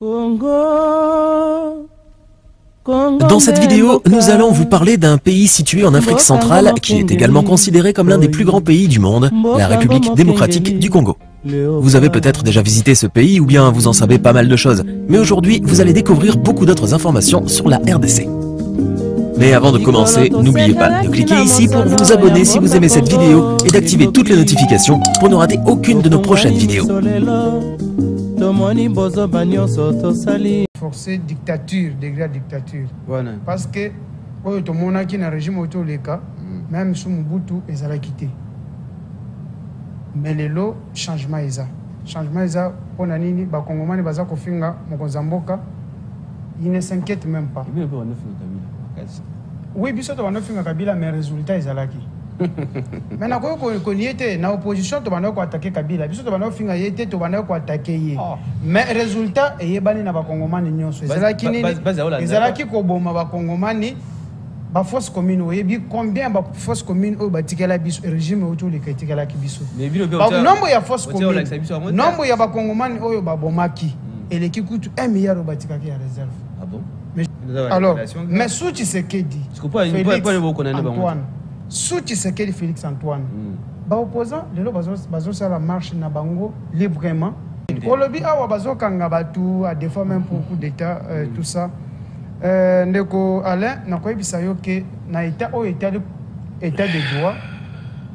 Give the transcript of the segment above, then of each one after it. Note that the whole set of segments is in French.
Dans cette vidéo, nous allons vous parler d'un pays situé en Afrique centrale qui est également considéré comme l'un des plus grands pays du monde, la République démocratique du Congo. Vous avez peut-être déjà visité ce pays ou bien vous en savez pas mal de choses, mais aujourd'hui vous allez découvrir beaucoup d'autres informations sur la RDC. Mais avant de commencer, n'oubliez pas de cliquer ici pour vous abonner si vous aimez cette vidéo et d'activer toutes les notifications pour ne rater aucune de nos prochaines vidéos. Forcer dictature, degré dictature. Voilà. Parce que tout le monde qui est dans le régime autour des cas, même sous Mobutu, ils ont quitté. Mais les lots, changement est ça. Changement est ça. Pour les Congolais, ils ne s'inquiètent même pas. Oui, bien sûr, tu vas faire Kabila, mais le résultat est là. Maintenant, quand on y était dans l'opposition, tu vas attaquer Kabila. Bien sûr, tu vas attaquer. Mais le résultat est que les Congolais sont là. Ils sont là qui ont Congolais. La force commune, combien de forces communes au régime autour de la Kibiso? Nombre de forces communes, nombre de Congolais au Bomaki, et l'équipe coûte 1 milliard au Batika qui est réserve. Ah bon? Alors, mais sous Tshisekedi, Félix Antoine, sous Tshisekedi Félix Antoine, opposant, les gens ont la marche na bango librement. Kolobi awa bazo kangabatu à des fois même pour coup d'état tout ça. Ndeko Alain nakoyebisa yo ke na état de droit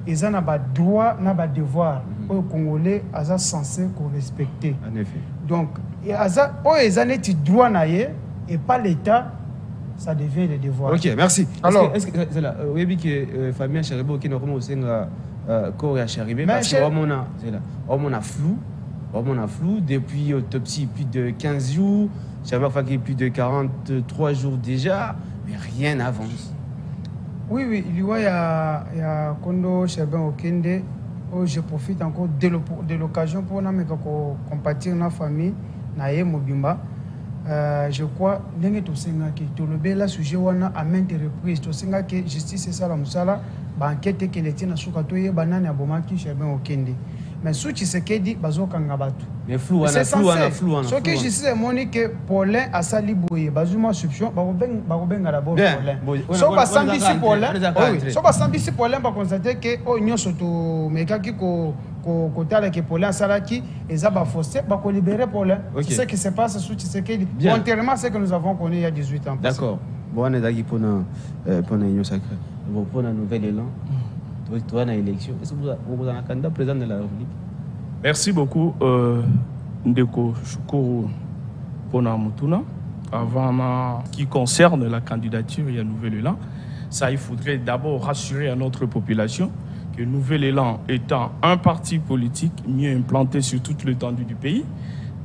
ils ont ba droit na ba devoir au Congolais aza censé qu'on respecter. En effet. Donc aza ils ont des droits na ye et pas l'état, ça devient des devoirs. OK, merci. Alors est-ce que c'est là oui que Fabien Charibo qui nous commence à corps à Charibé parce que on a c'est là on a flou depuis autopsie plus de 15 jours. J'avais fait plus de 43 jours déjà, mais rien n'avance. Oui, il y a Kondo Chebin Okende, je profite encore de l'occasion pour compatir la famille, Naye Mobimba. Je crois que tout le bel sujet à maintes reprises, que justice et salamsala, enquête que les tiens sur Katoye, banane à Bomaki, Chebin Okende. Mais sous Tshisekedi, bazo kangabatu. Mais flou, c'est flou. Ce que je sais, c'est que Paulin a sali bouillé. Bazuma substitution, baroben d'abord Paulin. So ba sambi si Paulin, oui. So ba sambi si Paulin, ba constater que oh nyo soto meka ki ko tala que Paulin salaki et ça ba forcé, ba ko libérer Paulin. C'est ce qui se passe sous Tshisekedi. Contrairement à ce que nous avons connu il y a 18 ans. D'accord. Bon, on est d'accord pour une union sacrée. Pour un nouvel élan. Élection. Est-ce que vous avez un candidat président de la République? Merci beaucoup, Ndeko Shukuru Ponamutuna. Avant qui concerne la candidature, il y a Nouvel Élan. Ça, il faudrait d'abord rassurer à notre population que Nouvel Élan étant un parti politique mieux implanté sur toute l'étendue du pays,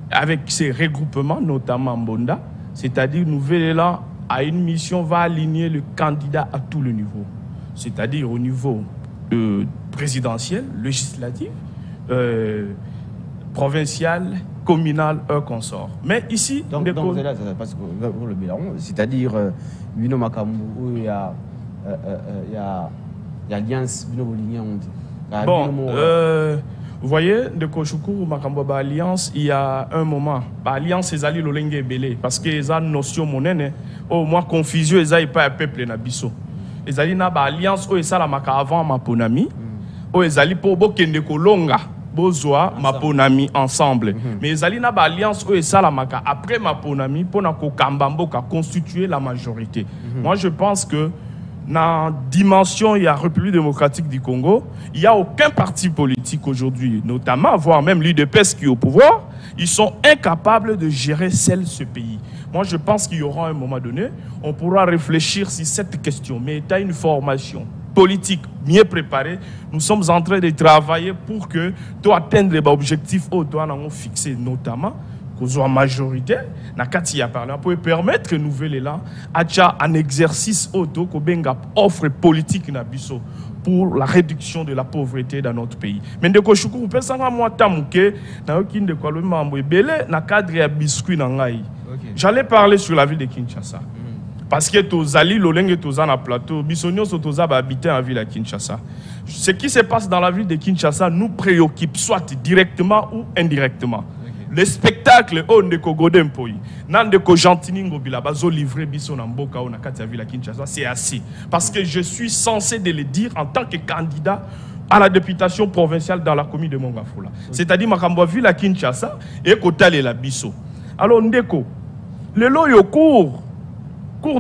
avec ses regroupements, notamment Mbonda, c'est-à-dire Nouvel Élan a une mission, va aligner le candidat à tous les niveaux, c'est-à-dire au niveau présidentiel, législatif, provincial, communal, consort. Mais ici, donc c'est là, ça passe pour le bilan, c'est-à-dire il y a alliance bon, vous voyez, de Kochoukou, Makamboba Alliance, il y a un moment, Alliance est allée l'olenge belé parce que les notion monnaie, au moins confusion, ils n'ont pas un peuple nabiso. Ils allaient dans l'alliance où ils allaient avant Maponami, où ils allaient pour Bokende Kolonga, Bozoa, Maponami ensemble. Mais ils allaient dans l'alliance où ils allaient après Maponami pour constituer la majorité. Moi, je pense que dans la dimension, il y a la République démocratique du Congo, il n'y a aucun parti politique aujourd'hui, notamment, voire même l'UDPS qui est au pouvoir, ils sont incapables de gérer ce pays. Moi, je pense qu'il y aura un moment donné, on pourra réfléchir sur cette question. Mais tu as une formation politique mieux préparée. Nous sommes en train de travailler pour que tu atteignes les objectifs que tu as fixés, notamment qu'on soit majorité. Pour permettre Nouvel Élan à un exercice auto offre politique pour la réduction de la pauvreté dans notre pays. Mais de quoi je peux savoir moi tamuke na aucun de quoi le mambo belé na cadre ya biscuit na ngai. J'allais parler sur la ville de Kinshasa. Parce que Tozali, Lolenge, Tozana plateau, Bissonio, Sotoza va habiter en ville à Kinshasa. Ce qui se passe dans la ville de Kinshasa nous préoccupe, soit directement ou indirectement. le spectacle on ndeko Godin Poyi nan ndeko Gentini Ngobila bazo livrer biso na mboka on a kati ya ville Kinshasa, c'est assez parce que je suis censé de le dire en tant que candidat à la députation provinciale dans la commune de Mongafula. C'est-à-dire makambo ville à Kinshasa et kotale la biso. Alors ndeko le loyo cour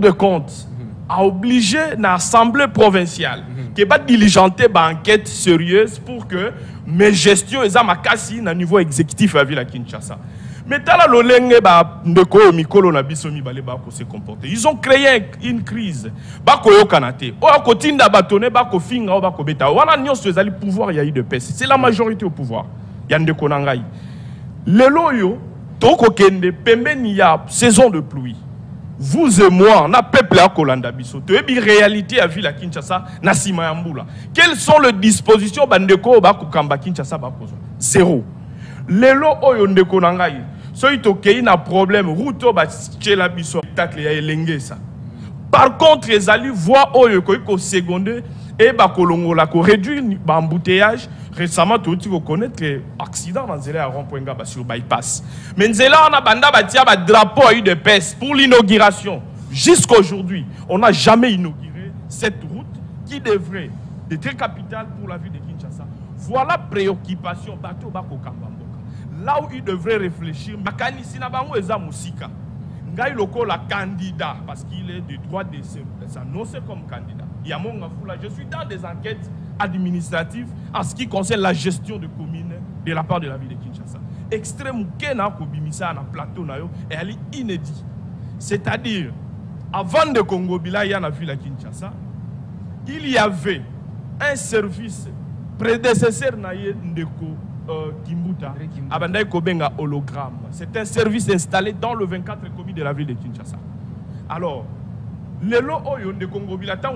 de compte a obligé l'Assemblée provinciale qui va diligenter une enquête sérieuse pour que mes gestions et ma casse à niveau exécutif à ville à Kinshasa. Mais tala lolenge ba ndeko mikolo na biso mi balé ba ko se comporter. Ils ont créé une crise. Ba ko yo kanate. O akotinda batone ba ko finga o ba ko beta. Wana nyonso ezali pouvoir ya IDPS. C'est la majorité au pouvoir. Ya ndeko nangai. Lelo yo toko kende pembeni ya saison de pluie. Vous et moi, on a peuple à Kolanda Biso. Tu es une réalité à ville à Kinshasa, na sima ya mbula. Quelles sont les dispositions bandeko ba kukamba Kinshasa ba kozo? Zéro. Lelo oyo ndeko nangai. So itokei na problème route ba tchela biso spectacle ya elenge ça. Par contre, les alliés voient oyo ko seconde et ba kolongola ko réduire ba embouteillage. Récemment, tout le monde connaît que l'accident dans le rond-point sur bypass. Mais nous on a un drapeau à UDPS pour l'inauguration. Jusqu'à aujourd'hui, on n'a jamais inauguré cette route qui devrait être capitale pour la ville de Kinshasa. Voilà la préoccupation. Là où il devrait réfléchir, Ngai loko la candidat parce qu'il est de droit de s'annoncer comme candidat. Je suis dans des enquêtes administratives en ce qui concerne la gestion de communes de la part de la ville de Kinshasa. Extrême kena ko bimisa na plateau na yo et elle est inédit. C'est-à-dire avant de Congo Bila ya na ville de Kinshasa, il y avait un service prédécesseur na ye ndeko Kimbuta, Abandai Kobenga hologramme. C'est un service installé dans le 24 communes de la ville de Kinshasa. Alors, le Oyo de Congo Bilatan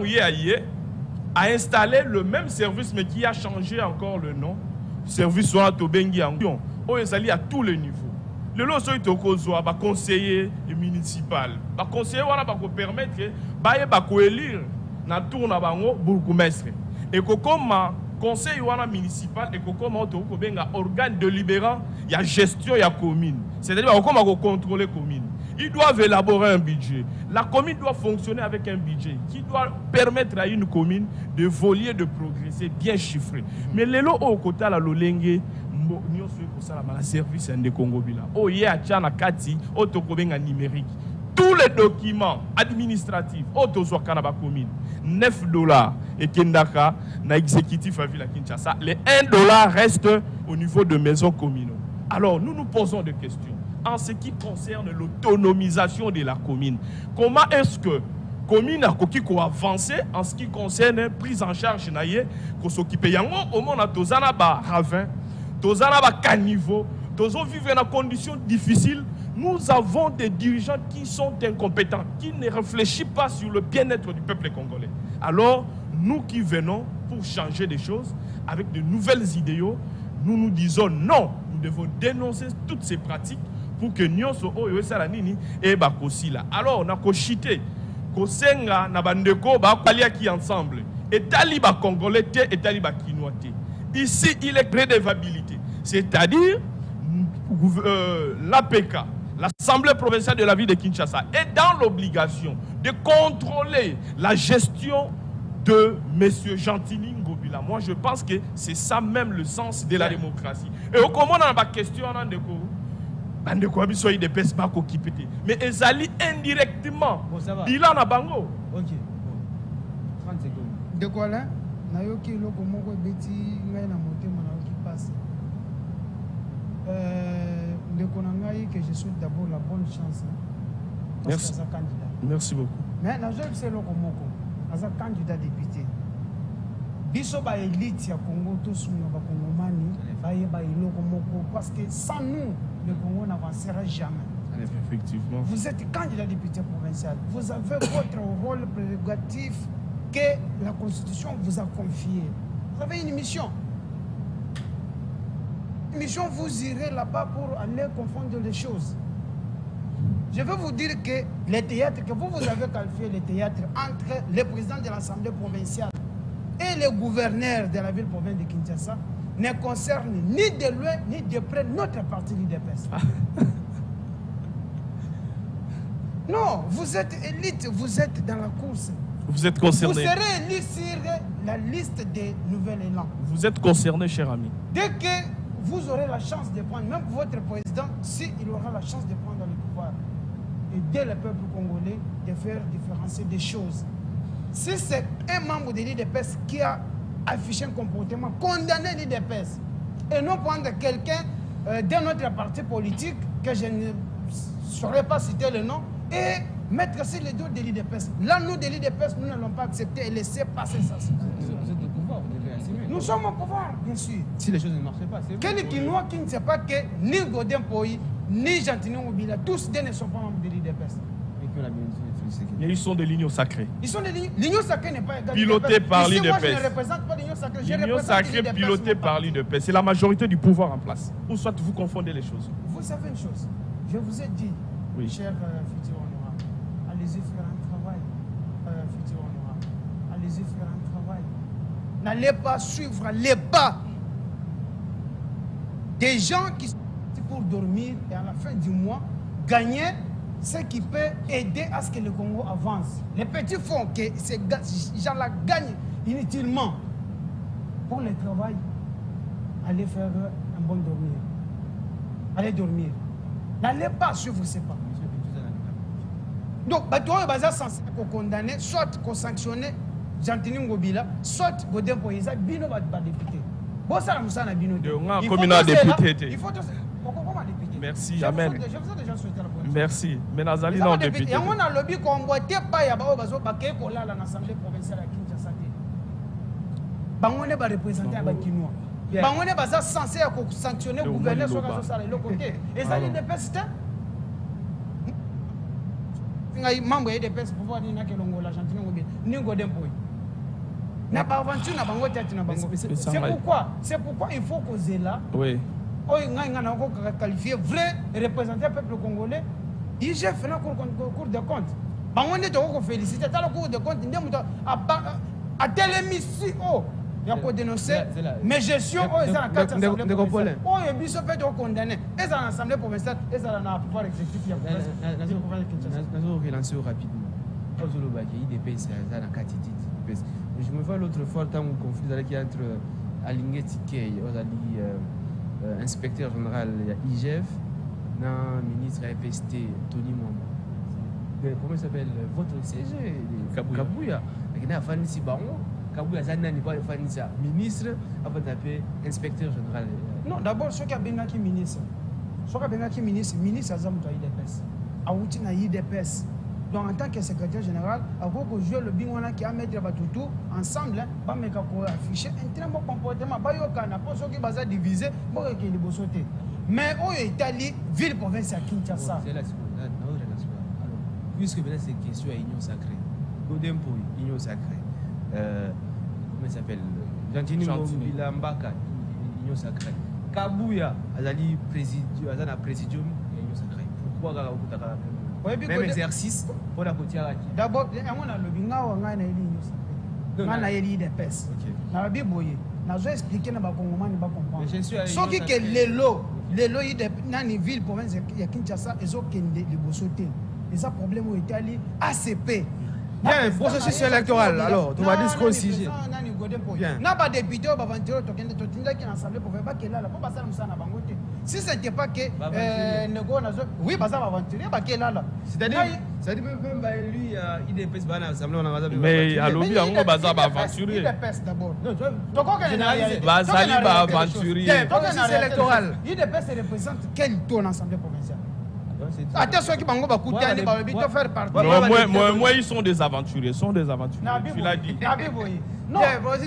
a installé le même service mais qui a changé encore le nom. Service Soa Tobengi en Lyon. Oyo Zali à tous les niveaux. Le lot Soy Tokozoa, conseiller municipal. Conseiller wana ba ko permettre ba ko élire na tour na bango bourgmestre. Et kokoma conseil municipal et comment organe délibérant, il y a gestion, il y a commune. C'est-à-dire comment contrôler la commune. Ils doivent élaborer un budget. La commune doit fonctionner avec un budget qui doit permettre à une commune de voler, de progresser, bien chiffré. Mais les lots au côté la lolenge, la service de Congo Bila. Oh yeah, tchana kati, autokobenga numérique. Tous les documents administratifs, autosokanaba commune, $9 et Kendaka, na exécutif à Ville Kinshasa, les $1 restent au niveau de maisons communaux. Alors, nous nous posons des questions en ce qui concerne l'autonomisation de la commune. Comment est-ce que la commune a avancé en ce qui concerne la prise en charge naïe, qu'on s'occupe yango au monde à Tozana ba ravin, Tozana ba caniveau, Tozo vivre dans conditions difficiles. Nous avons des dirigeants qui sont incompétents, qui ne réfléchissent pas sur le bien-être du peuple congolais. Alors, nous qui venons pour changer des choses, avec de nouvelles idéaux, nous nous disons non, nous devons dénoncer toutes ces pratiques pour que nous soyons et bakosila. Alors, on a koshité, kosenga na bandeko ba qui ensemble, et taliba congolais et taliba kinois. Ici, il est redevabilité, c'est-à-dire l'APK. L'Assemblée provinciale de la ville de Kinshasa est dans l'obligation de contrôler la gestion de M. Gentini Ngobila. Moi, je pense que c'est ça même le sens de la démocratie. Et au comment on a une question, mais ils allaient indirectement. Il en a bango. Ok. 30 secondes. De quoi là? Nayoki loko moko beti ngai na motema na qui passe. Que je souhaite d'abord la bonne chance. Merci. Candidat. Merci beaucoup. Mais je suis candidat député. Biso ba élite ya Congo to suna ba Congomani ba iloko moko parce que sans nous le Congo n'avancera jamais. Effectivement. Vous êtes candidat député provincial. Vous avez votre rôle prérogatif que la Constitution vous a confié. Vous avez une mission. Mission, vous irez là-bas pour aller confondre les choses. Je veux vous dire que les théâtres, que vous avez qualifié les théâtres entre le président de l'Assemblée provinciale et le gouverneur de la ville provinciale de Kinshasa, ne concerne ni de loin ni de près notre parti l'UDPS. Non, vous êtes élite, vous êtes dans la course. Vous êtes concerné. Vous serez élu sur la liste des Nouvel Élan. Vous êtes concerné, cher ami. Dès que vous aurez la chance de prendre, même votre président, s'il aura la chance de prendre le pouvoir, aider le peuple congolais de faire différencier des choses. Si c'est un membre de l'UDPS qui a affiché un comportement, condamner l'UDPS et non prendre quelqu'un d'un autre parti politique que je ne saurais pas citer le nom et mettre sur les dos de l'UDPS. Là, nous, de l'UDPS, nous n'allons pas accepter et laisser passer ça. Vous êtes au pouvoir, vous devez assumer. Nous sommes au pouvoir, bien sûr. Si les choses ne marchaient pas, c'est Quel Guinois qui ne sait pas que ni Godin Poyi, ni Gentini Mobila, tous deux ne sont pas membres de l'UDPS. Et ils sont de l'Union sacrée. Ils sont de l'Union sacrée n'est pas égale. Piloté par l'UDPS. Moi, je ne représente pas l'Union sacrée. L'Union sacrée pilotée par l'UDPS. C'est la majorité du pouvoir en place. Ou soit vous confondez les choses. Vous savez une chose. Je vous ai dit, oui. Cher futur honorable, allez-y faire un travail. Futur honorable, allez-y faire un travail. N'allez pas suivre les pas des gens qui sont pour dormir et à la fin du mois gagner ce qui peut aider à ce que le Congo avance. Les petits fonds que ces gens-là gagnent inutilement pour le travail, allez faire un bon dormir. Allez dormir. N'allez pas suivre ces pas. Donc, tu es censé condamner, soit sanctionner Gentini Ngobila, soit Godin Poïsa, Bino va député. Bon, ça, nous sommes Bino. Il faut merci, amen. Je vous ai déjà souhaité la bonne. Merci. Mais Nazali non député. Et on a lobby convoité pas ya ba bazo ba ke ko la l'Assemblée provinciale à Kinshasa. Bangone ba représenter ba Kinois. Bangone ba ça censé sanctionner gouverner sur le côté. Et ça les députés. Ngai membre des députés pouvoir ni na ke longo la Gentini Ngobila. Ni Godin Poyi. Na ba aventure na bango tête na bango. C'est pourquoi il faut causer là. Oui. On a qualifié vrai représentant du peuple congolais. Il a fait la cour de compte. On est félicité. La cour de compte, à telle émission, il y a dénoncer. Mais gestion, ils ont 4 assemblées provinciales. Oh, il y a fait condamner. Ils ont l'assemblée provinciale, ils ont un pouvoir exécutif. Il y a relancer rapidement. Je me vois l'autre fois, tant qu'on conflit entre Aligné Tikei, inspecteur général IGF, ministre FST Tony Mwamba. Comment il s'appelle? Votre CG, Kabouya. Il y a Fanisi Baron, Kabouya Zana n'est pas Fanisi ministre, avant d'appeler inspecteur général. Non, d'abord, ce qui a bien qui ministre. Ce qui a bien qui ministre, ministre Azam de l'IDPS. Aouti na IDPS. Donc en tant que secrétaire général, il faut que je le bingwana qui a mettre tout ensemble, va mettre afficher un très bon comportement. Ba yo kana pour ceux qui basa diviser, bon que les bossoté. Mais au Italie, ville province à Kinshasa. C'est là alors, puisque maintenant c'est question à union sacrée. Godin Poyi, union sacrée. Comment il s'appelle? Gentini Ngobila Mbaka, union sacrée. Kabouya, Azali présidium, Azana présidium, union sacrée. Pourquoi Gala même exercice pour la côtière. D'abord, on a le bingawa ngana ili ngana ili de pes. Na biboye. Na zo expliquer na ba kongomani ba comprendre. So qui que lelo ide nani ville province ya Kinshasa ezo kende libosote. Et ça problème au Italie ACP. Bien, processus électoral alors, tu vas dire ce qu'on signe. Bien. Na ba député ba vantiro to kende to tinda ki assemblée pour faire que là pour passer na bangote. Si ce n'était pas que oui, bah ça va aventurer, bah qu'est là. C'est-à-dire même lui, IDPS va l'Assemblée, on a mais à l'objet, on va aventurer. IDPS d'abord. Bazali va aventurer. Processus électoral. IDPS représente quel taux en Assemblée provinciale? Attention qui bango ba coûter aller ba bito faire partie. Moi ils sont des aventuriers, Tu l'as dit. Non,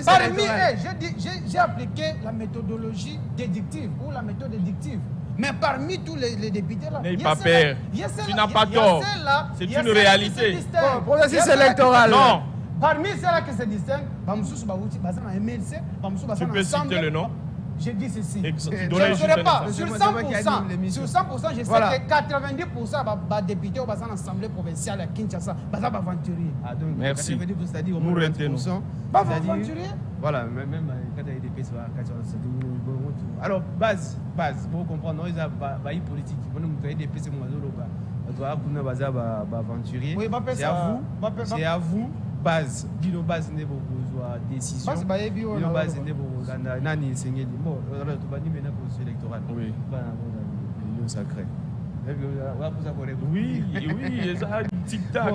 parmi j'ai appliqué la méthodologie déductive ou la méthode déductive. Mais parmi tous les députés là, n'ayez pas peur. Tu n'as pas tort. C'est une réalité. Processus électoral. Non. Parmi ceux-là qui se distinguent, tu peux citer le nom? Je dis ceci. Je ne serai pas. Sur 100%, je sais que 90% des députés au bassin de l'Assemblée provinciale à Kinshasa, sont aventuriers. Merci. C'est-à-dire, nous retenons. Aventuriers. Voilà, même Alors, base, pour comprendre, ils ont une politique. Des PC, aventurier. C'est à vous, base. Bino base n'est pas décision. Bino base n'est pas nani sengeli. Bon, alors tu vas dire maintenant processus électoral. Oui. L'union sacrée. Oui, ça tic tac.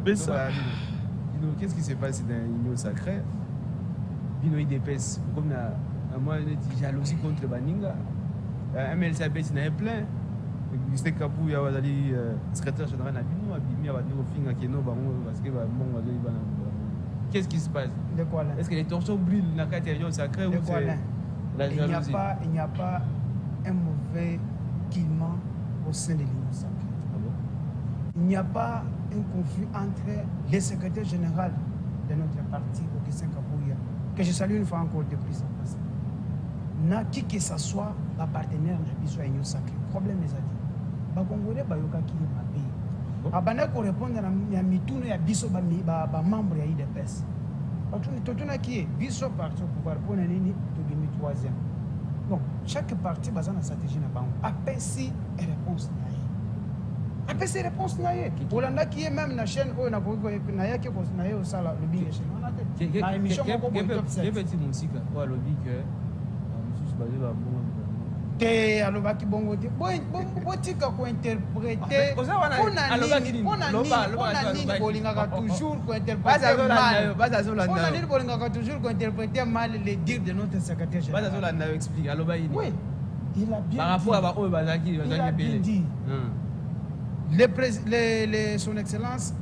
Mais ça. Qu'est-ce qui se passe dans l'union sacrée? Bino IDPS, comme moi jalousie contre Baninga. MLC n'a plein. C'était Kabou, il y a secrétaire général Nabino, il y a qu'est-ce qui se passe? De quoi là? Est-ce que les torchons brûlent dans la l'union sacrée ou c'est la jalousie? Il n'y a pas un mauvais climat au sein de l'union sacrée. Ah bon? Il n'y a pas un conflit entre les secrétaires généraux de notre parti, Augustin Kabouya, que je salue une fois encore depuis son passé. Na qui que ce soit la partenaire de l'union sacrée. Problème est à dire. Les Congolais bayoka qui est ma pays. Abana ko répondre na mitunu ya biso ba membre ya IDPS. Totuna qui est biso parti au pouvoir pour nini to demi troisième. Donc chaque parti baza na stratégie na bango. APC réponse na ye. APC réponse na ye. Olanda qui est même na chaîne o na ko na ya ke ko na ye au sala le bien chaîne. On a fait na émission ko top 7. Petit musika o alobi que mususu bazo ba bongo te alobaki bongo te botika kointerprete nini bolingaka toujours kointerpréter mal les dires de notre secrétaire général. Oui, il a bien dit. Son excellence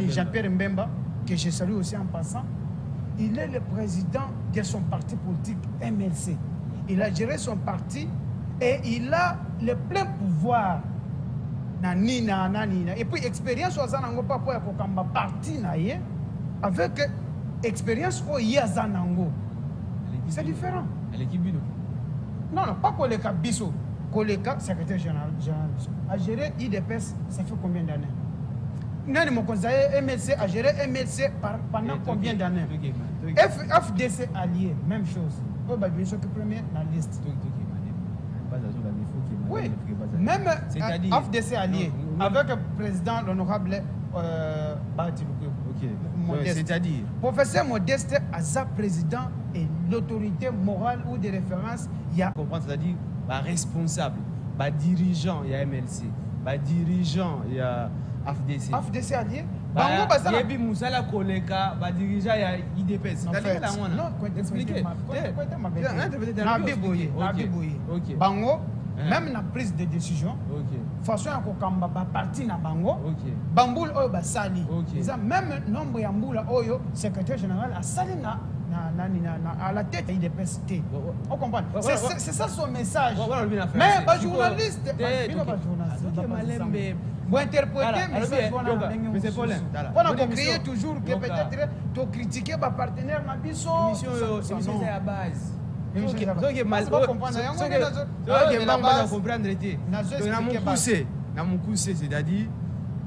Jean-Pierre Mbemba, que je salue aussi en passant, il est le président de son parti politique MLC. Il a géré son parti et il a le plein pouvoir. Et puis, expérience au Zanango, papa, pour parti avec expérience au Yazanango. C'est différent. Non, pas Koleka Bisso. Koleka, secrétaire général. A géré IDPS, ça fait combien d'années? Nani Mokonzaye, MLC a géré MLC pendant combien d'années? FDC allié, même chose. Bien sûr que premier dans la liste. Oui, même FDC allié, avec le président, l'honorable c'est-à-dire professeur Modeste Aza président et l'autorité morale ou de référence, il y a c'est-à-dire responsable, dirigeant, il y a MLC, dirigeant, il y a FDC allié. Yebi Moussala Koleka, dirigeant, il y a IDPS. Non, expliquez. Bango, même la prise de décision, façon à kokamba parti na bango, Bamboul oyo basali. Même nombre ya mbula oyo secrétaire général a sali à la tête de l'IDPS. On comprend. C'est ça son message. Mais les journalistes, vous interprétez mais c'est Paulin. On a créé toujours que peut-être tu critiquer ma partenaire na biso. Émission c'est à base. C'est-à-dire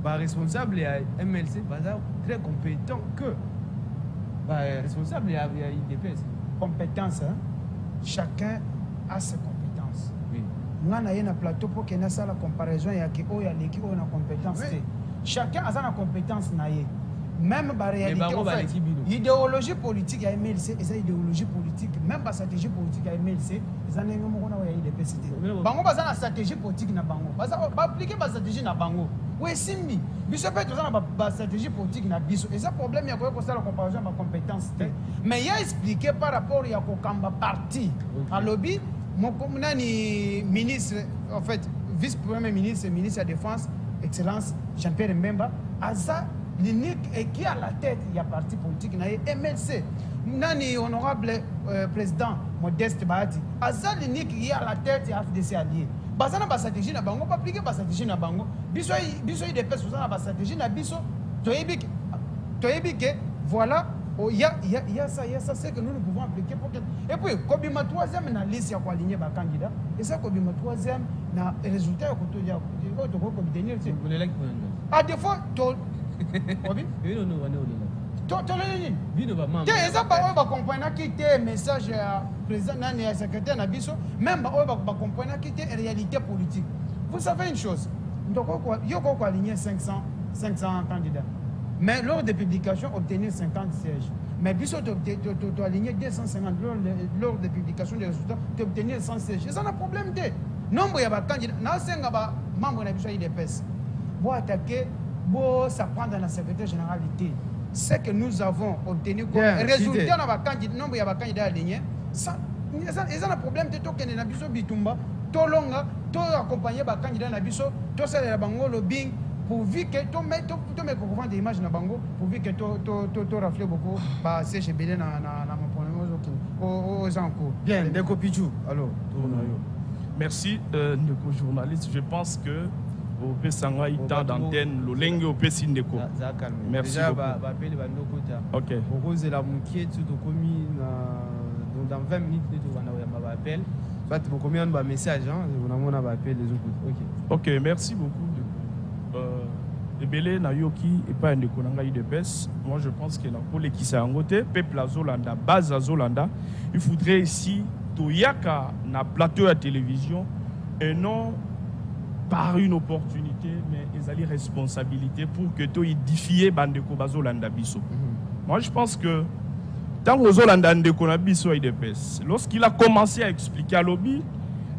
responsable et MLC très compétent que responsable et IDPS. Compétence, chacun a ses compétences. Nous avons un plateau pour qu'il y ait la comparaison et qu'il y ait une compétence. Chacun a sa compétence. Même la réalité, l'idéologie politique à MLC, et idéologie politique, même la stratégie politique à MLC, ils ont une IDPS. Bango a une stratégie politique na bango. Ba appliquer la stratégie na bango. Oui, simbi. Biso peut la stratégie politique na biso. Et ça problème il y a quoi la comparaison de compétence. Mais il y a expliqué par rapport à Kokamba parti. À lobby, mon ministre, en fait, vice-premier ministre, ministre de la Défense, Excellence Jean-Pierre Mbemba, Aza l'unique et qui a la tête, il y a parti politique, il y a MLC. Nani honorable président Modeste Bahati, Aza l'unique qui a la tête, il y a FDC allié. Basana ba stratégie na bango, pas appliquer ba stratégie na bango. Biso de pèse sur ba stratégie na biso. Toyebik, voilà, il y a ça, c'est que nous pouvons appliquer pour que. Et puis, comme il y a troisième dans la liste, il y a aligner les candidats. Et ça, comme il y a troisième dans le résultat, il y a à des fois, eza baoyo bakomprenaki te message ya président nani ya secrétaire na biso même baoyo bakomprenaki te réalité politique. Vous savez une chose, yo koko aligné 500 candidats, mais lors des publications obtenir 50 sièges. Mais biso tu aligné 250 lors des publications des résultats, tu obtenir 100 sièges. C'est un problème te. Nombre ya ba candidats na senga ba membre na biso IDPS. Bo attaquer, bo ça prend dans la secrétaire généralité. Ce que nous avons obtenu comme résultat dans la nombre de candidats alignés, ça c'est un problème de token na biso bitumba, to longa, to accompagner ba candidat na biso, to sala la bango lobbying pour que to mettre des images na bango pour que to rafler beaucoup ba CG belé na mon problème aux encours. Bien, Ndeko Pichou. Alors, merci Ndeko journaliste, je pense que au Pesanga ita d'antenne le lenge au Pesindeko. Merci beaucoup. OK. Pour cause la moquette de commune dans 20 minutes on va appel. Soit pour combien de messages on a appel les autres. OK, merci beaucoup. Ebele na yoki et pas Ndeko nanga IDPS. Moi je pense que na pole qui s'est ngoté peuple azolanda base azolanda, il faudrait ici toyaka na plateau à télévision et non par une opportunité, mais ils ont les responsabilités pour que tu édifies Bandeko Bazolanda Biso. Moi, je pense que tant que Zolanda Ndeko Biso IDPS, lorsqu'il a commencé à expliquer à lobby,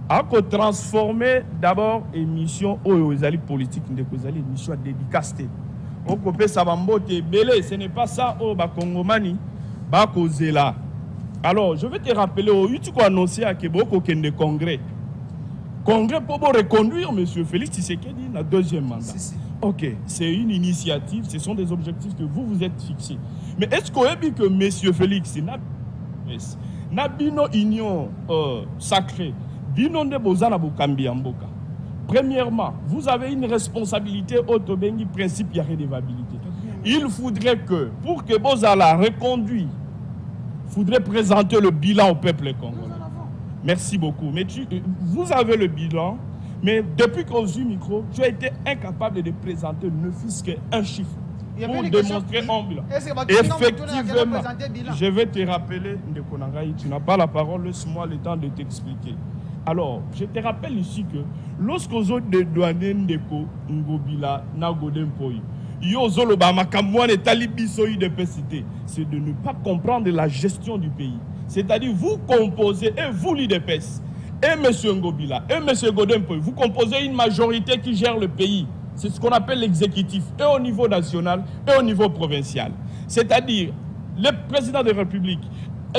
a transformé d'abord émission aux politique Ndeko Zali émission dédicacée. Au copé Sabambote Belé, ce n'est pas ça au Bakongomani, Bakozela. Alors, je vais te rappeler au tu as annoncé à Keboko Kende Congrès. Congrès pour reconduire M. Félix Tshisekedi dans le deuxième mandat. Ok, c'est une initiative, ce sont des objectifs que vous vous êtes fixés. Mais est-ce qu'on a dit que M. Félix n'a bino union sacrée, bino de bozana bokambi amboka. Premièrement, vous avez une responsabilité autobengi principe de redevabilité. Il faudrait que, pour que Bozala reconduit, il faudrait présenter le bilan au peuple congolais. Merci beaucoup. Mais vous avez le bilan, mais depuis qu'on a eu le micro, tu as été incapable de présenter ne fût-ce qu'un chiffre pour démontrer un bilan. Effectivement, je vais te rappeler, Ndeko Nangaï, tu n'as pas la parole, laisse-moi le temps de t'expliquer. Alors, je te rappelle ici que lorsqu'on a de douaner Ndeko Ngobila Nagodempoy, c'est de ne pas comprendre la gestion du pays. C'est-à-dire, vous composez, et vous l'IDPS, et M. Ngobila, et M. Godempoy, vous composez une majorité qui gère le pays. C'est ce qu'on appelle l'exécutif, et au niveau national, et au niveau provincial. C'est-à-dire, le président de la République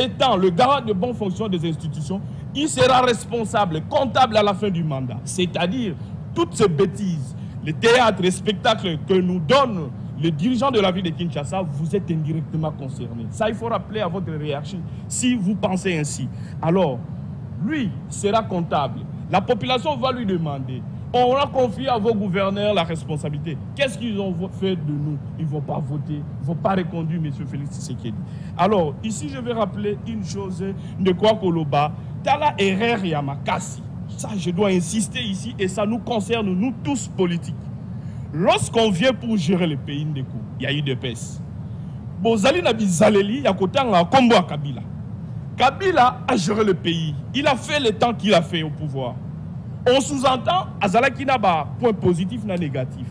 étant le garant de bonne fonction des institutions, il sera responsable, comptable à la fin du mandat. C'est-à-dire, toutes ces bêtises, les théâtres, les spectacles que nous donnent les dirigeants de la ville de Kinshasa, vous êtes indirectement concernés. Ça, il faut rappeler à votre hiérarchie, si vous pensez ainsi. Alors, lui sera comptable. La population va lui demander. On a confié à vos gouverneurs la responsabilité. Qu'est-ce qu'ils ont fait de nous? Ils ne vont pas voter, ils ne vont pas reconduire M. Félix Tshisekedi. Alors, ici, je vais rappeler une chose de quoi Koloba. Tala erreur Yamakasi. Ça, je dois insister ici, et ça nous concerne, nous tous politiques. Lorsqu'on vient pour gérer le pays, il y a eu des pèses. Bozali Nabi Zaleli, il y a Kombo à Kabila. Kabila a géré le pays. Il a fait le temps qu'il a fait au pouvoir. On sous-entend, Azalaki n'a pas point positif ni négatif.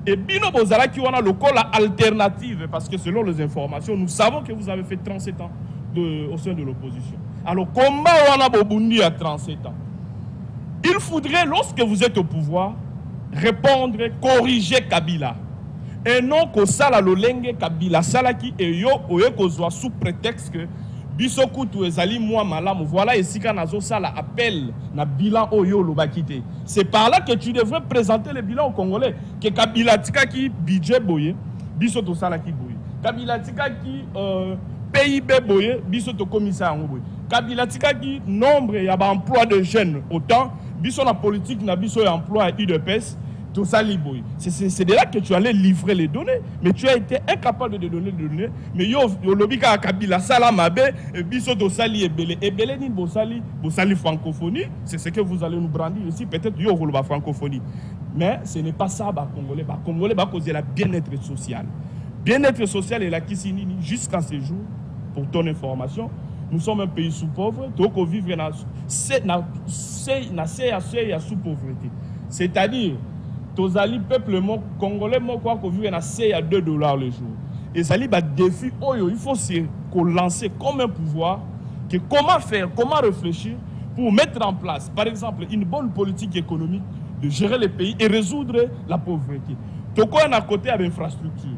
Et Bino Bozalaki, on a le col alternative, parce que selon les informations, nous savons que vous avez fait 37 ans au sein de l'opposition. Alors, comment on a Bobundi à 37 ans? Il faudrait, lorsque vous êtes au pouvoir, répondre, corriger Kabila. Et non que ça la lolenge Kabila salaki et yo oye kozwa sous prétexte que bisoku tu ezali moi malamu. Voilà ici quand nazo sala appel na bilan oyo lobakite. C'est par là que tu devrais présenter le bilan aux Congolais que Kabila tika ki budget boye, biso to sala ki boye. Kabila tika ki PIB boye, biso to commissaire boye. Kabila tika ki nombre ya ba emploi de jeunes autant biso na politique na biso emploi IDPS. Tout ça, c'est de là que tu allais livrer les données, mais tu as été incapable de donner les données. Mais yo lobika Kabila Salamabe, biso to sali ebele ni bosali francophonie, c'est ce que vous allez nous brandir ici. Peut-être yo francophonie, mais ce n'est pas ça. Congolais, causer la bien-être social. bien-être social et la Kissinini jusqu'à ce jour, pour ton information, nous sommes un pays sous-pauvre, donc on vit dans sous-pauvreté. C'est-à-dire, tous les peuples congolais vivent dans à $2 le jour. Et ça les défi, il faut se lancer comme un pouvoir, que comment faire, comment réfléchir pour mettre en place, par exemple, une bonne politique économique de gérer le pays et résoudre la pauvreté. Donc on a à côté avec l'infrastructure.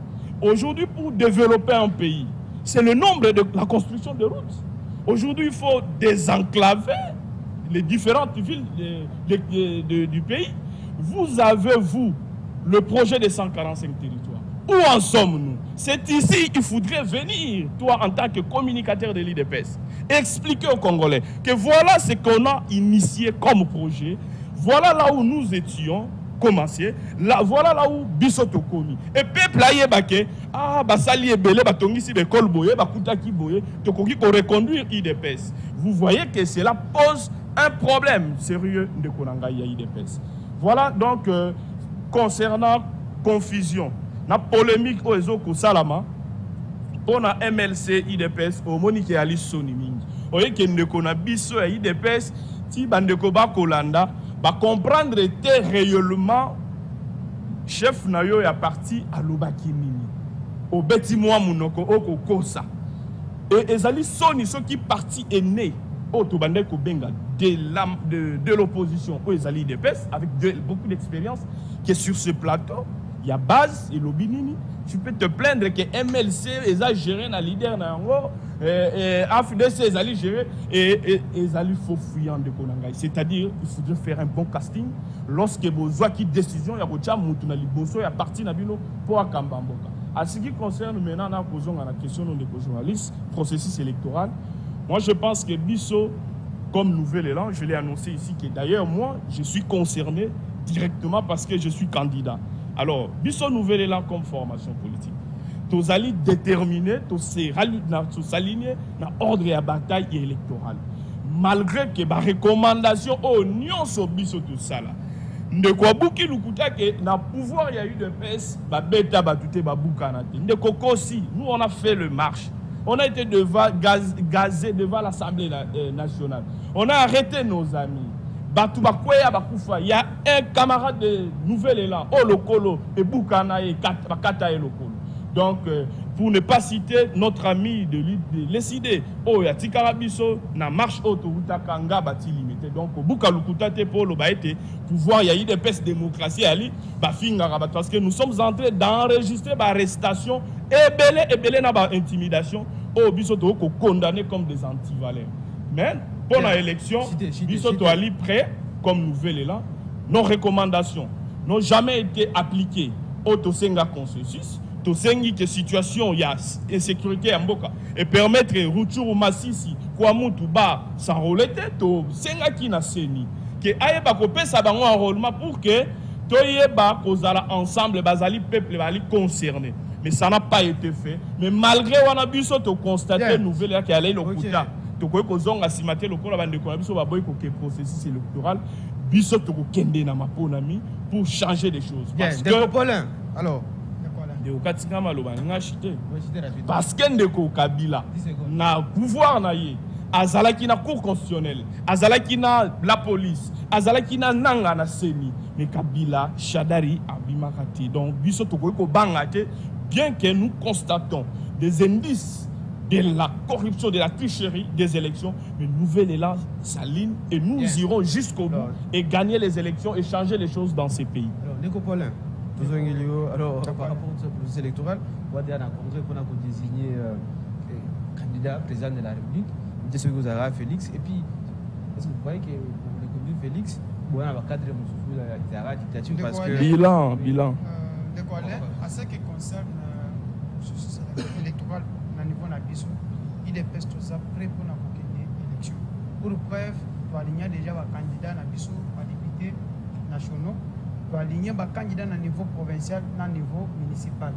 Aujourd'hui, pour développer un pays, c'est le nombre de la construction de routes. Aujourd'hui, il faut désenclaver les différentes villes du pays. Vous avez, vous, le projet des 145 territoires. Où en sommes-nous? C'est ici qu'il faudrait venir, toi, en tant que communicateur de l'IDPS, expliquer aux Congolais que voilà ce qu'on a initié comme projet, voilà là où nous étions commencé, voilà là où Bissoto commis. Et peuple là, basali ebele, batongisi bekol boye, bakutaki boye, tokoki ko reconduire IDPS. Vous voyez que cela pose un problème sérieux de Konanga IDPS. Voilà donc concernant confusion, la polémique au Ezoko Salama, on a MLC IDPS, au Monique Ali Soniming. Vous voyez que nous avons biso IDPS, si bandeko ba Kolanda, va comprendre était réellement chef nayo ya parti à l'Obakimini. Au Betimwa Munoko, au Kokosa. Et Ezali Soni, ce qui parti est né au Tobandeko Benga de l'opposition au Ezali IDPS, avec beaucoup d'expérience, qui est sur ce plateau. Il y a Base et Lobinini. Tu peux te plaindre que MLC est géré dans leader nango, AFDC est géré et ils faut fuyant de Konanga. C'est-à-dire il faudrait faire un bon casting lorsque besoin qui décision il y a bocha mutu na liboso ya parti na bino pour akambamboka. À ce qui concerne maintenant la question des journalistes, processus électoral, moi je pense que Bisso comme nouvel élan, je l'ai annoncé ici que d'ailleurs moi je suis concerné directement parce que je suis candidat. Alors, Bisso nouvel élan comme formation politique. Tous allez déterminer, tous s'aligner dans l'ordre de la bataille électorale. Malgré que la recommandation au nion sur Bisso tout ça là. De quoi bouki lukuta que dans le pouvoir il y a eu de PS, ba beta ba touté ba boukanate. De koko aussi, nous on a fait le marche. On a été gazé devant l'Assemblée nationale. On a arrêté nos amis. Il y a un camarade de Nouvel Élan, Olokolo, et Boukana et Kata et Lokolo. Donc, pour ne pas citer notre ami de l'ECD, il y a Tikarabiso, na marche autoroute Kanga bati limité. Donc, Boukalukutate pour le pouvoir, il y a eu des pestes démocratie, parce que nous sommes en train d'enregistrer l'arrestation et belé na intimidation, Biso condamné comme des antivaleurs. Mais, pour l'élection, Bisoto Ali prêt, comme Nouvel Élan, nos recommandations n'ont jamais été appliquées au Tosenga consensus. Tosengi que situation il y a insécurité en Mboka et permettre Rutshuru Masisi, Kwamutu Ba, s'enrôler, Tosenga qui n'a seni. Que Aïeba Kopé sa bango enrôlement pour que Toyeba Kozala ensemble, Bazali peuple Bali concerné. Mais ça n'a pas été fait. Mais malgré Wanabiso, tu constates Nouvel Élan qui allait le Kouta. Tu connais que Zonga Simate, le Kola Bande Konabiso, Baboy, que processus électoral, Biso Toko Kende na Maponami pour changer les choses. Parce que. Paulin, alors. Parce que Ndeko Kabila na pouvoir na ye, azalaki na cour constitutionnelle, azalaki na la police, azalaki na nanga na seni, mais Kabila Shadari abimakati. Donc Biso Toko ko bangate, bien que nous constatons des indices de la corruption, de la tricherie des élections, mais Nouvel Élan s'aligne et nous irons jusqu'au bout et gagner les élections et changer les choses dans ces pays. Alors, Ndeko Paulin, alors, par rapport au processus électoral, on va dire qu'on a désigné candidat président de la République, c'est ce que vous avez Félix, et puis, est-ce que vous croyez que pour le conduire Félix, on va avoir 4 la dictature parce que. Bilan. À ce qui concerne le processus électoral, au niveau nabiso, il est presque prêt pour gagner l'élection. Pour preuve, il y a déjà un candidat nabiso à député nationaux, il y a un candidat au niveau provincial, au niveau municipal.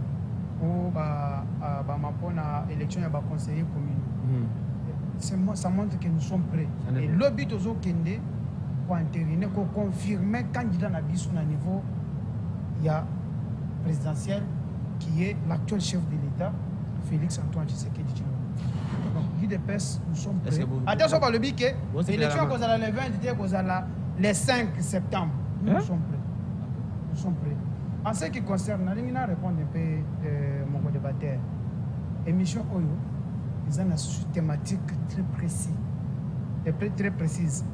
Pour l'élection, il y a un conseiller communal. Ça montre que nous sommes prêts. Et le but de pour intervenir, pour confirmer le candidat nabiso au niveau présidentiel qui est l'actuel chef de l'État, Félix Antoine Tshisekedi Tshilombo. Donc, l'UDPS, nous sommes prêts. Attention par le biquet, l'élection qu'on a le 20, qu'on a le 5 septembre. Nous sommes prêts. Nous sommes prêts. En ce qui concerne, je vais répondre un peu mon débatteur. Émission Oyo, ils ont une thématique très précise. Très précise.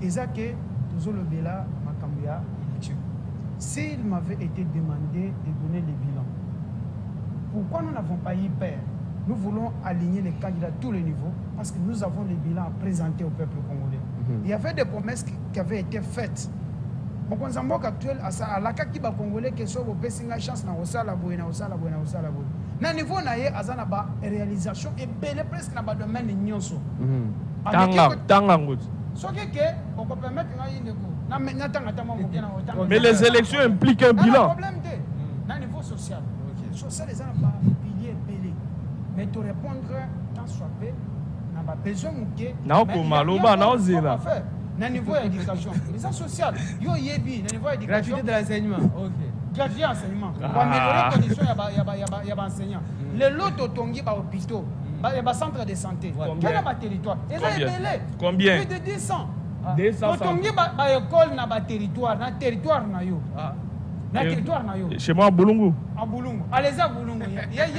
Et ça que toujours le Béla Makambia élection. S'il m'avait été demandé de donner les bilans, pourquoi nous n'avons pas eu peur? Nous voulons aligner les candidats à tous les niveaux parce que nous avons les bilans à présenter au peuple congolais. Il y avait des promesses qui avaient été faites. Mon consamble actuel, à la Kakiba congolais, qui sont au Pessinga chance, na osala boy, na osala boy, na osala boy. Na niveau na ye, azana ba réalisation et belle presque na ba domaine nyonso. Tanga ngot. Ce qui est, on peut permettre mais les élections impliquent un bilan. Problème na niveau social. Social, les gens n'ont pas pilier belé. Mais tu répondre tant soit peu, n'a pas besoin de na niveau éducation, mais ça social. Yo yebi, na niveau éducation. Gratuité de l'enseignement. OK. Gratuité d'enseignement. Pour améliorer les conditions, il y a enseignants. Les lots tongi ba hôpitaux, ba centre de santé. Quel est ma territoire? Combien? Plus de 200. 200. Tongi ba école na ba territoire, na territoire na yo. Na territoire na yo. Chez moi à Boulungu. À Boulungu. Allez à Boulungu.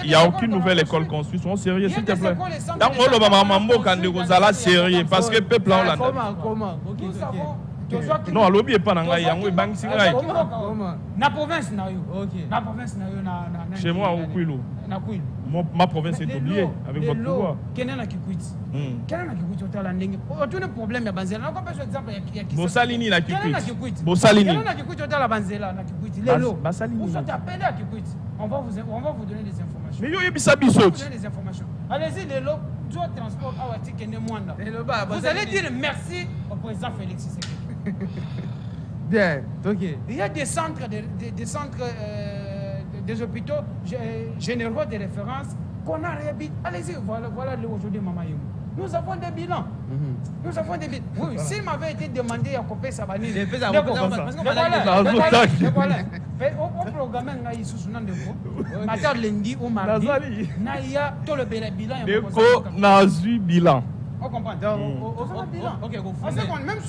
Il n'y a aucune nouvelle école construite. Sois sérieux, s'il te plaît. Dans le Mamambo, quand on est sérieux, parce que le peuple a la. Comment? Non, lobby est pas dans la yango bank singai. Na province na yo. OK. Na province na yo na. Chez moi au Kwilu. Na Kwilu. Ma province est oubliée avec votre pouvoir. Kenana Kikwiti. Kenana Kikwiti otala ndenge. Otune problème ya banzela. Na ko pesa exemple ya Kikwiti. Bosalini na Kikwiti. Bosalini. Kenana Kikwiti otala banzela na Kikwiti. Lelo. Bosalini. Vous êtes appelé à Kikwiti. On va vous donner des informations. Mais yo yebisa biso. Des informations. Allez-y Lelo, tu transport awati kene mwanda. Vous allez dire merci au président Félix Tshisekedi. Bien, OK. Il y a des centres, des hôpitaux généraux de référence qu'on a réhabilités. Allez-y, voilà aujourd'hui Mama Yum. Nous avons des bilans. Nous avons des bilans. Oui, s'il m'avait été demandé à couper sa vanille, au programme, il y a sous de vous. Matin lundi ou mardi, il y a tout le bilan. Bilan. On comprend. Ok, même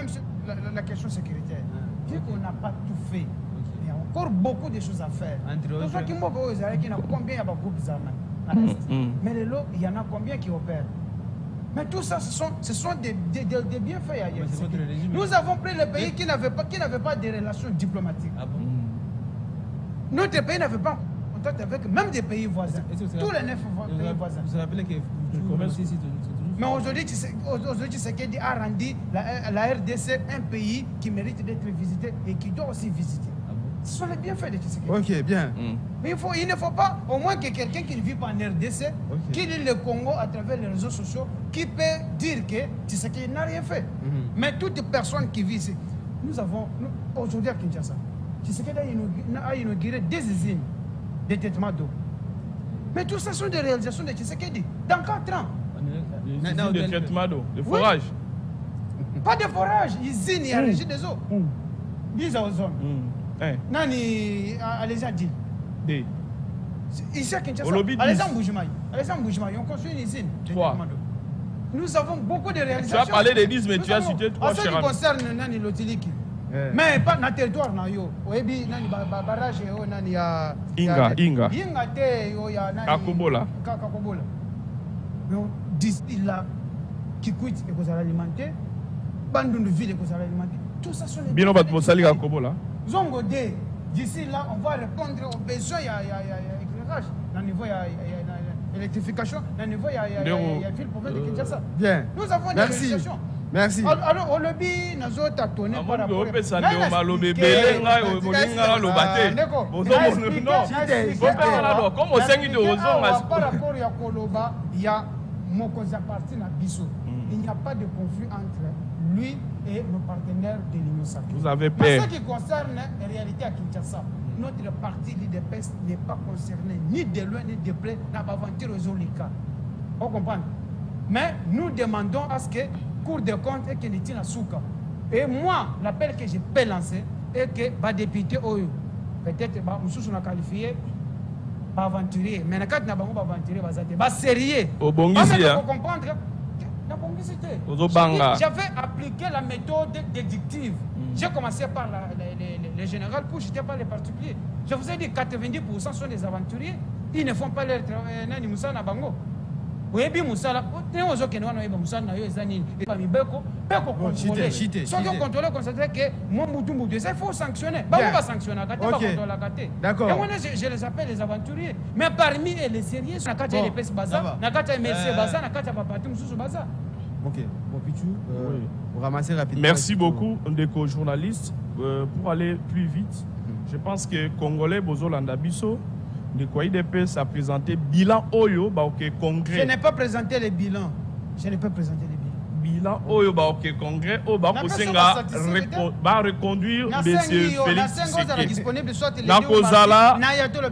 sur la question sécuritaire, vu qu'on n'a pas tout fait, il y a encore beaucoup de choses à faire. Tout ça qui m'a dit, combien il y a de groupes armés. Mais les lots, il y en a combien qui opèrent. Mais tout ça, ce sont des bienfaits ailleurs. Nous avons pris le pays qui n'avait pas de relations diplomatiques. Notre pays n'avait pas contact avec même des pays voisins. Tous les 9 pays voisins. Vous vous rappelez que mais aujourd'hui, Tshisekedi a rendu la RDC un pays qui mérite d'être visité et qui doit aussi visiter. Ce sont les bienfaits de Tshisekedi. OK, bien. Mais il ne faut pas, au moins que quelqu'un qui ne vit pas en RDC, qui lit le Congo à travers les réseaux sociaux, qui peut dire que Tshisekedi n'a rien fait. Mais toute personne qui vit ici, nous avons, aujourd'hui à Kinshasa, Tshisekedi a inauguré des usines de traitement d'eau. Mais tout ça sont des réalisations de Tshisekedi. Dans 4 ans. De traitement d'eau, de forage. Pas de forage, usine, il y a régie des eaux. Mise aux zones. Nani, allez-y dire. Ici à Kinshasa, allez-y en Bougimaï, on construit une usine de traitement d'eau. Nous avons beaucoup de réalisations. Tu as parlé des 10, mais tu as cité 3 en ce qui concerne Nani Lotiliki. Mais pas dans le territoire, Nani barrage, Nani Inga te, Nani Kakobola. D'ici là, Kikwit et vous allez alimenter, Bandundu ville et vous allez alimenter. Tout ça sont les bien, on va te salir à Kobola. Zongo D, d'ici là, on va répondre aux besoins. Il y a éclairage, dans le niveau, il y a électrification, dans le niveau, il y a ville pour de Kinshasa. Bien. Nous avons des réalisations. Merci. Alors, au lobby, nous avons tâtonné par rapport à il n'y a pas de conflit entre lui et nos partenaires de l'Union sacrée. Vous avez peur. En ce qui concerne la réalité à Kinshasa, notre parti l'IDPS n'est pas concerné ni de loin ni de près dans l'aventure aux Olika. On comprend. Mais nous demandons à ce que Cour des comptes et que Nitina Souka. Et moi, l'appel que je peux lancer est que les députés, peut-être, nous sommes qualifiés, aventurier mais quand na bango aventurier bazate ba sérieux au bongisi hein comprendre na bongisi j'avais appliqué la méthode déductive. J'ai commencé par les généraux pour jeter par les particuliers. Je vous ai dit 90% sont des aventuriers. Ils ne font pas leur travail nani musana bango. Oyebi musala te ozo ke wana yeba musala na yo ezani pa mibeko peko contrôler. Soit que contrôler considérer que moi mutu ça il faut sanctionner. Bango va sanctionner kate ba contrôler kate. D'accord. Et moi je les appelle les aventuriers. Mais parmi eux les sérieux na kate les pes baza, na kate merci baza, na kate papati mususu baza. Ok, bon Pichou, pour ramasser rapidement. Merci beaucoup, Ndeko journaliste. Pour aller plus vite, je pense que Congolais Bozolanda Bisso, Ndeko IDPS a présenté bilan Oyo, congrès. Je n'ai pas présenté les bilans. Je n'ai pas présenté les bilans. Bilan Oyo, congrès, va reconduire M. Félix Tshisekedi. Nakozala,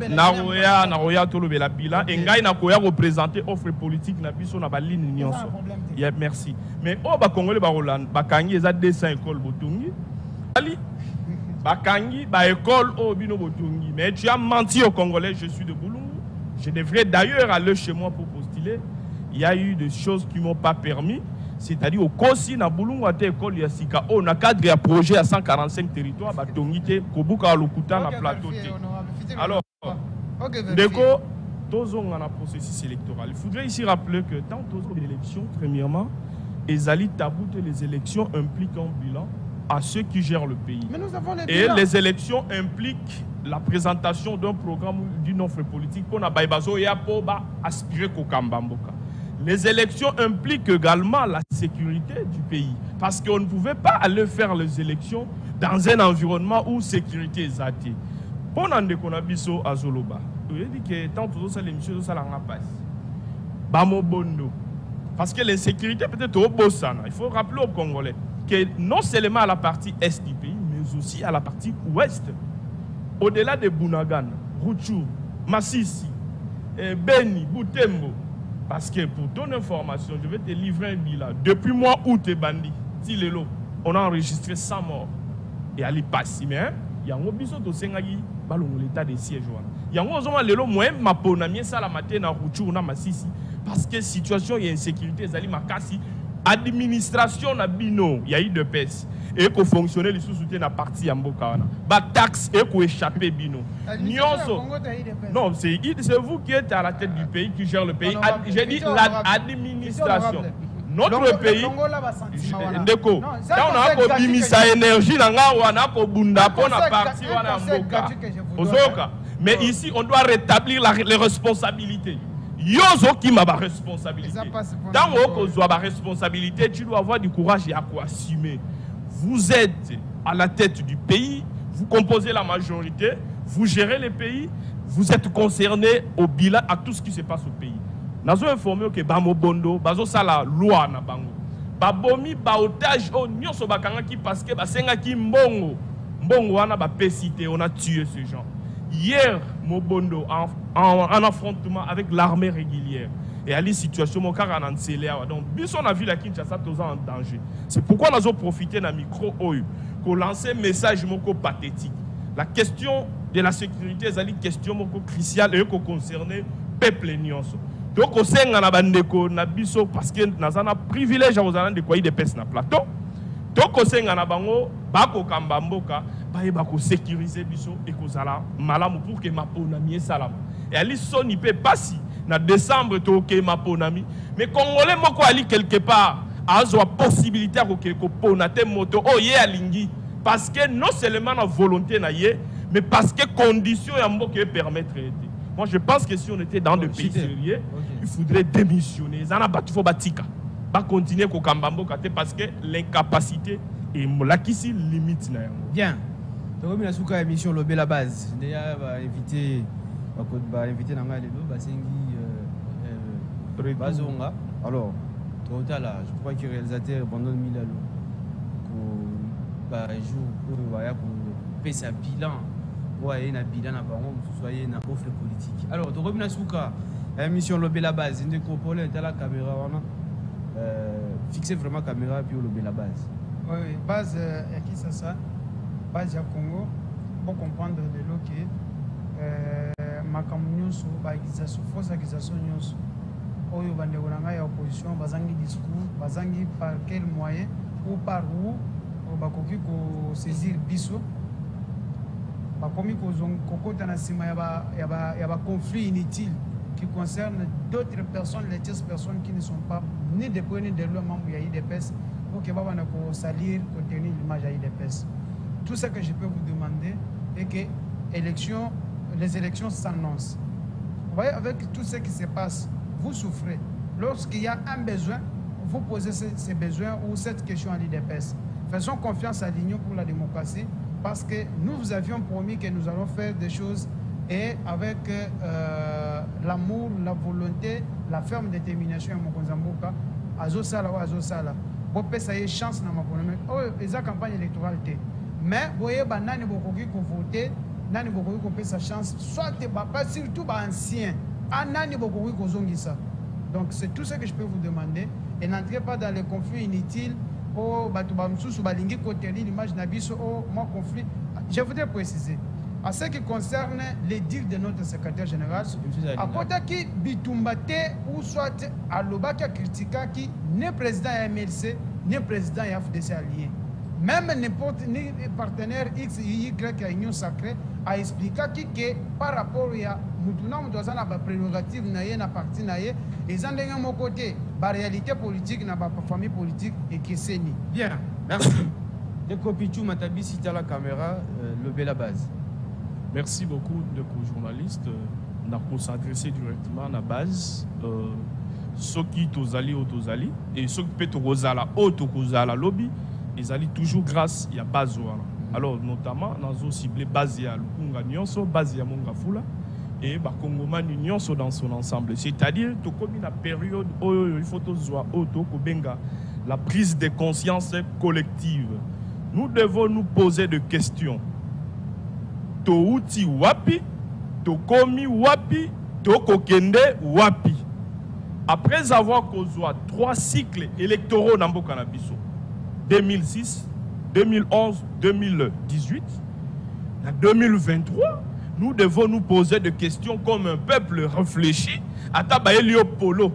Naroya Tolobela bilan, et Ngaï Nakoya représenter offre politique na biso na baline nyonso. Merci. Mais au Congolais Baroland, Bakangi eza 200 écoles botungi. Ali Bakangi ba école au bino botungi. Mais tu as menti aux Congolais, je suis de Boulungu. Je devrais d'ailleurs aller chez moi pour postuler. Il y a eu des choses qui m'ont pas permis. C'est-à-dire au Kosi na Boulungu à école ya sika on a cadre un projet à 145 territoires batongi te kobuka lokuta na plateau te. Alors Ndeko tozonga na processus électoral. Il faudrait ici rappeler que dans les élections, premièrement, Ezali taboute les élections impliquent un bilan à ceux qui gèrent le pays. Mais nous avons les et les élections impliquent la présentation d'un programme ou d'une offre politique pour aspirer au Kambamboka. Les élections impliquent également la sécurité du pays. Parce qu'on ne pouvait pas aller faire les élections dans un environnement où sécurité est zatée. Pendant que nous avons à Zoloba, il dit que tant que ça l'émission ça la passe. Bamo bondo. Parce que l'insécurité peut-être au Bossana. Il faut rappeler aux Congolais que non seulement à la partie est du pays, mais aussi à la partie ouest. Au-delà de Bunagan, Rutshuru, Massissi, Beni, Butembo. Parce que pour ton information, je vais te livrer un bilan. Depuis mois août, bandit, on a enregistré 100 morts. Et à l'Ipassi, mais il y a un biso de Sengagi, l'état des sièges. Il y a un moment lelo moi ma ponamie ça la matin na Rutshuru na Massissi parce que situation et insécurité zali makasi administration na bino il y a eu de pèse et que fonctionner les sous-soutiens na partie Mboka wana ba taxe et ko échapper bino nyonso non c'est vous qui êtes à la tête du pays qui gère le pays j'ai dit l'administration notre pays ndeko quand on a ko bimisa énergie na nga wana ko bunda pona parti wana Mboka ozoka. Mais ici, on doit rétablir les responsabilités. Yozo qui m'a responsabilité. Dans le responsabilité, tu dois avoir du courage et à quoi assumer. Vous êtes à la tête du pays, vous composez la majorité, vous gérez le pays, vous êtes concerné au bilan à tout ce qui se passe au pays. Nous avons informé que Bamo Bondo, Bazo Sala loi na bango. Babomi ba otage au nyonso bakanga ki parce que basenga ki mbongo. Mbongo wana ba pesité, on a tué ces gens. Hier, Mobondo, en affrontement avec l'armée régulière. Et à la situation, mon car en Anseléa. Donc, on a vu la Kinshasa tous en danger. C'est pourquoi nous avons profité d'un micro pour lancer un message pathétique. La question de la sécurité est une question cruciale et qui concerne le peuple nyonso. Donc, on sait que parce que nous avons un privilège de quoi des personnes sur le plateau. Donc, on sait que nous avons bako kambamboka ba ko sécuriser biso et ko zala malamu pour que ma ponami salam et ali soni peut passer na décembre to que ma ponami mais congolais moko ali quelque part a zo possibilité ko ponate moto o ye alingi parce que non seulement na volonté na ye mais parce que condition ya mboka permettre aider. Moi je pense que si on était dans des pays sérieux il faudrait démissionner zana batu fo batika ba continuer ko kambamboka parce que l'incapacité et là qui s'y limite. Bien. Donc, on a une émission Lobé la base. Déjà, on va inviter Nanga Lelo, Basengi, Bazonga. Alors, total, je crois que le réalisateur abandonne Milalo. Pour faire sa bilan. Pour aller dans bilan, soyez dans offre politique. Alors, donc, on a une émission Lobé la base. On a une caméra. Fixer vraiment la caméra et puis Lobé la base. Oui, base qui c'est ça? Base à Congo, pour comprendre de l'eau qui makambo nyonso baakization fausse accusation nyonso oyo bandeko na ngai ya opposition bazangi discours bazangi par quel moyen ou par où bakoki kosaisir biso bakomi kokota na nsima ya baconflit inutile qui concerne d'autres personnes, les tierces personnes qui ne sont pas ni de près ni de loin membres de l'IDPS pour que babana ko salir, contenir l'image de l'IDPS. Tout ce que je peux vous demander est que les élections s'annoncent. Vous voyez, avec tout ce qui se passe, vous souffrez. Lorsqu'il y a un besoin, vous posez ces besoins ou cette question à l'IDPS. Faisons confiance à l'Union pour la démocratie parce que nous vous avions promis que nous allons faire des choses et avec l'amour, la volonté, la ferme détermination à Mokonzamboka, Azosala ou Azosala. Vous avez une chance dans ma économie. Oh, ils ont campagne électorale. Mais vous voyez, nani bokoki ko voter, nani bokoki ko sa chance, soit pas surtout ancien, nani bokoki ko zongisa. Donc c'est tout ce que je peux vous demander et n'entrez pas dans les conflits inutiles. Oh, batubamsusu balingi kotenir l'image nabiso oh, mon conflit. Je voudrais préciser. En ce qui concerne les dires de notre secrétaire général, à côté qui Bitumbate ou soit à l'Obaka Kritika qui n'est président MLC, n'est président FDC allié. Même n'importe quel partenaire X, Y, à Union Sacrée, a expliqué que par rapport à Moutouna, nous avons la prérogative, na parti, et en d'un côté, la réalité politique, la famille politique et qui c'est ni. Bien, merci. De Kopichou Matabi, si tu as la caméra, lever la base. Merci beaucoup de journalistes. On a s'adresser directement à la base. Ceux qui tozali ou tozali et ceux qui peuvent tozala ou tozala lobby, ils allaient toujours grâce à base. Alors notamment dans ciblé base à Lukunga Nyonso, base à Mongafula et Bakongoma Nyonso dans son ensemble. C'est-à-dire que comme une période où il faut benga la prise de conscience collective. Nous devons nous poser des questions. Touti wapi, tokomi wapi, tokokende wapi. Après avoir causé 3 cycles électoraux dans Mboka na biso, 2006, 2011, 2018, en 2023, nous devons nous poser des questions comme un peuple réfléchi à Tabaelio Polo.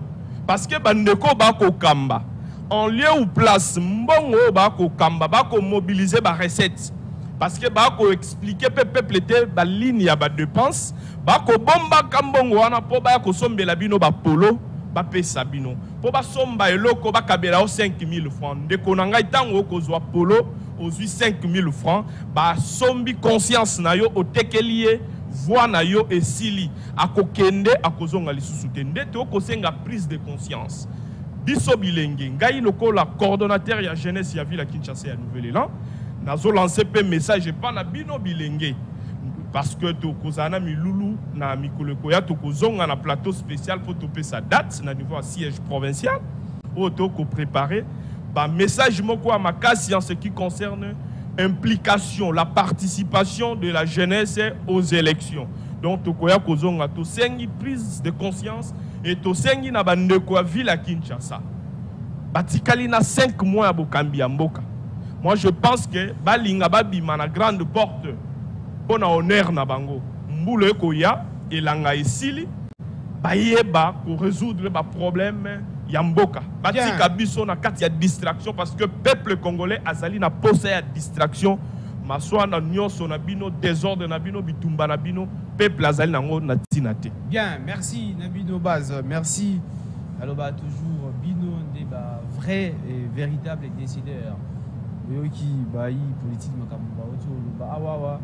Parce que bandeko bako kamba, en lieu ou place, mbongo bako kamba, bako mobiliser ba recette. Parce que bako expliquer peuple était ba ligne ya ba dépense, bako bomba kambongo wana po ba ko sombela bino ba polo, ba pesa bino. Po ba somba eloko ba kabela 5000 francs. Ndeko na ngai tango ko zwa polo, ozui 5000 francs, ba sombi conscience na yo otekelie voix na yo esili akokende akozonga lisusu te ndete okosenga prise de conscience. Biso bilenge ngai lokola coordonnateur ya jeunesse ya ville à Kinshasa ya Nouvelle-Élan. Nazo lancé un message pas na bino bilenge parce que to kozana milulu na mikoleko ya to kozonga na plateau spécial pour toper sa date na niveau siège provincial auto ko préparer ba message moko à makasi en ce qui concerne implication la participation de la jeunesse aux élections. Donc to koya kozonga to sengi prise de conscience et to sengi na bandeko ya ville à Kinshasa. Batikali na 5 mois à Bokambi ya mboka. Moi, je pense que Balinga Babima na grande porte pour honneur na bango. Mboule koya et langa esili bayeba pour résoudre les problèmes yamboka. Batika biso na kati ya distraction parce que peuple congolais azali na posé ya distraction. Maswa na nyonso na bino désordre na bino bitumba na bino peuple azali nango na tinate. Bien, merci Nabino Baz, merci. Alors bah toujours bino débat vrai et véritable décideur. Qui bayi politique makambo ba awawa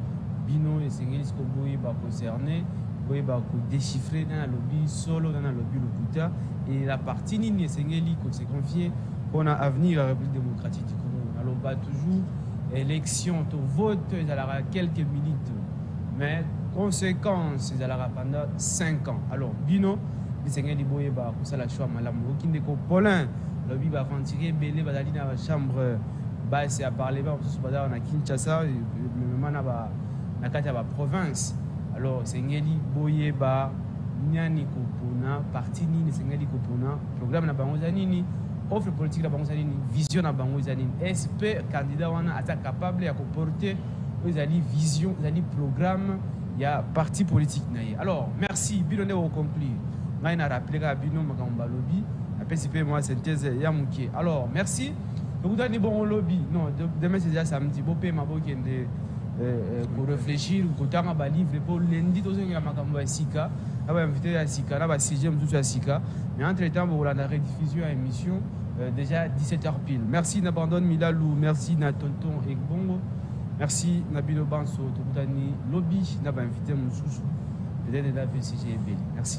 bino esengeli skoboyi ba concerné boyi ba ko déchiffrer dans la lobby solo dans la lobby lokuta et la partie nini esengeli ko se confier pour un avenir à la République démocratique du Congo. Alors pas toujours élection to vote il aura quelques minutes mais conséquences il aura pendant 5 ans. Alors bino esengeli boyi ba ko sala choix malamu okinde ko Paulin lobby ba retirer belé ba dali na chambre. C'est à parler on a Kinshasa même na kati ya province. Alors sengeli boye ba nyani kopona parti nini sengeli kopona programme na bango zanini offre politique na bango zanini vision na bango zanini SP candidat wana ata capable ya porter ezali vision ezali programme il y a parti politique. Alors, merci. Bilone au conclu. On a rappelé à Bino Makamba Lobby. La PCP, moi, synthèse Yamouké. Alors, merci. Vous avez bon lobby. Non, demain c'est déjà samedi. Vous pouvez pour réfléchir, pour faire un livre. Pour lundi, vous avez un Sika. Vous avez invité à Sika. Là, vous avez 6e tout à Sika. Mais entre-temps, vous avez la rediffusion à l'émission. Déjà 17h pile. Merci Nabandon Milalou. Merci na Tonton Egbongo. Merci Nabino Banso. Tobutani Lobby. N'a pas invité mon sous. Peut-être de la PCGB. Merci.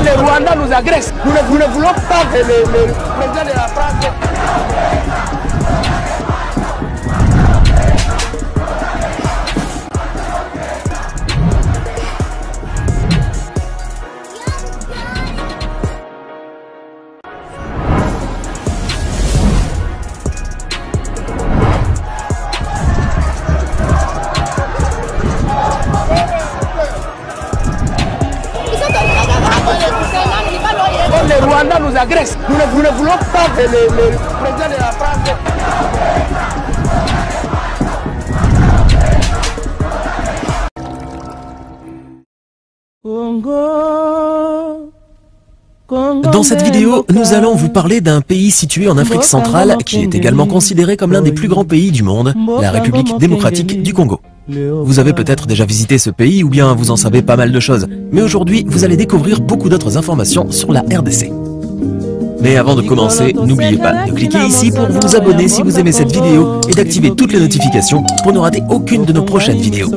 Le Rwanda nous agresse. Nous ne voulons pas que le président de la France... Le Rwanda nous agresse. Nous ne voulons pas que le président de la France... Dans cette vidéo, nous allons vous parler d'un pays situé en Afrique centrale qui est également considéré comme l'un des plus grands pays du monde, la République démocratique du Congo. Vous avez peut-être déjà visité ce pays ou bien vous en savez pas mal de choses, mais aujourd'hui vous allez découvrir beaucoup d'autres informations sur la RDC. Mais avant de commencer, n'oubliez pas de cliquer ici pour vous abonner si vous aimez cette vidéo et d'activer toutes les notifications pour ne rater aucune de nos prochaines vidéos.